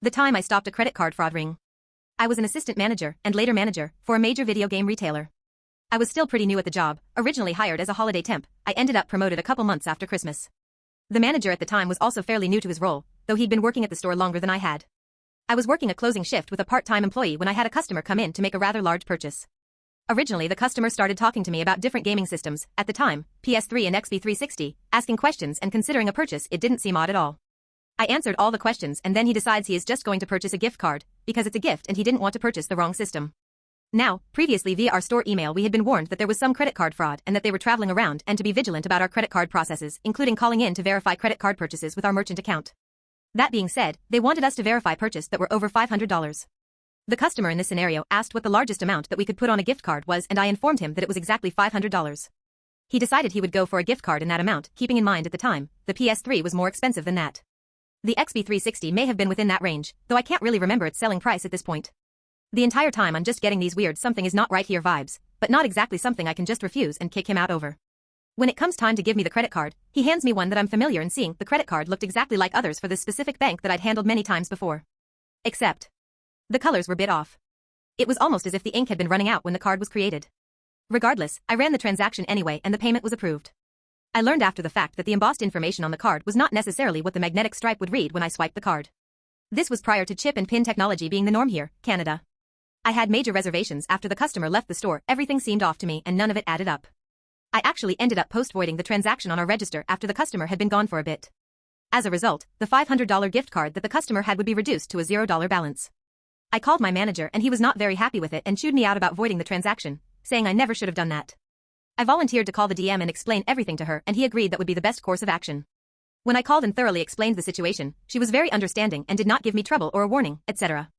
The time I stopped a credit card fraud ring. I was an assistant manager, and later manager, for a major video game retailer. I was still pretty new at the job, originally hired as a holiday temp. I ended up promoted a couple months after Christmas. The manager at the time was also fairly new to his role, though he'd been working at the store longer than I had. I was working a closing shift with a part-time employee when I had a customer come in to make a rather large purchase. Originally the customer started talking to me about different gaming systems, at the time, PS3 and XP360, asking questions and considering a purchase. It didn't seem odd at all. I answered all the questions and then he decides he is just going to purchase a gift card, because it's a gift and he didn't want to purchase the wrong system. Now, previously via our store email we had been warned that there was some credit card fraud and that they were traveling around and to be vigilant about our credit card processes, including calling in to verify credit card purchases with our merchant account. That being said, they wanted us to verify purchases that were over $500. The customer in this scenario asked what the largest amount that we could put on a gift card was and I informed him that it was exactly $500. He decided he would go for a gift card in that amount, keeping in mind at the time, the PS3 was more expensive than that. The XP360 may have been within that range, though I can't really remember its selling price at this point. The entire time I'm just getting these weird something is not right here vibes, but not exactly something I can just refuse and kick him out over. When it comes time to give me the credit card, he hands me one that I'm familiar in seeing. The credit card looked exactly like others for this specific bank that I'd handled many times before. Except, the colors were a bit off. It was almost as if the ink had been running out when the card was created. Regardless, I ran the transaction anyway and the payment was approved. I learned after the fact that the embossed information on the card was not necessarily what the magnetic stripe would read when I swiped the card. This was prior to chip and pin technology being the norm here, Canada. I had major reservations after the customer left the store. Everything seemed off to me and none of it added up. I actually ended up post-voiding the transaction on our register after the customer had been gone for a bit. As a result, the $500 gift card that the customer had would be reduced to a $0 balance. I called my manager and he was not very happy with it and chewed me out about voiding the transaction, saying I never should have done that. I volunteered to call the DM and explain everything to her and he agreed that would be the best course of action. When I called and thoroughly explained the situation, she was very understanding and did not give me trouble or a warning, etc.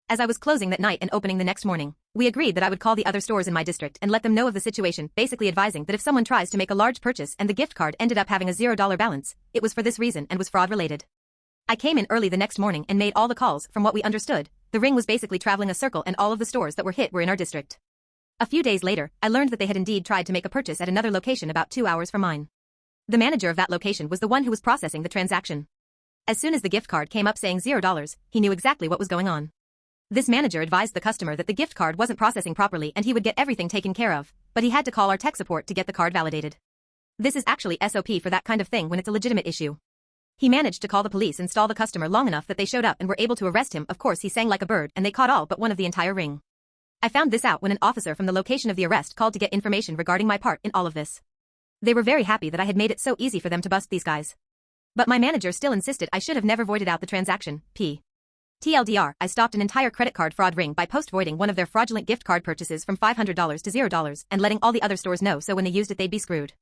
As I was closing that night and opening the next morning, we agreed that I would call the other stores in my district and let them know of the situation, basically advising that if someone tries to make a large purchase and the gift card ended up having a $0 balance, it was for this reason and was fraud related. I came in early the next morning and made all the calls. From what we understood, the ring was basically traveling a circle and all of the stores that were hit were in our district. A few days later, I learned that they had indeed tried to make a purchase at another location about 2 hours from mine. The manager of that location was the one who was processing the transaction. As soon as the gift card came up saying $0, he knew exactly what was going on. This manager advised the customer that the gift card wasn't processing properly and he would get everything taken care of, but he had to call our tech support to get the card validated. This is actually SOP for that kind of thing when it's a legitimate issue. He managed to call the police and stall the customer long enough that they showed up and were able to arrest him. Of course he sang like a bird and they caught all but one of the entire ring. I found this out when an officer from the location of the arrest called to get information regarding my part in all of this. They were very happy that I had made it so easy for them to bust these guys. But my manager still insisted I should have never voided out the transaction. TLDR, I stopped an entire credit card fraud ring by post-voiding one of their fraudulent gift card purchases from $500 to $0 and letting all the other stores know so when they used it they'd be screwed.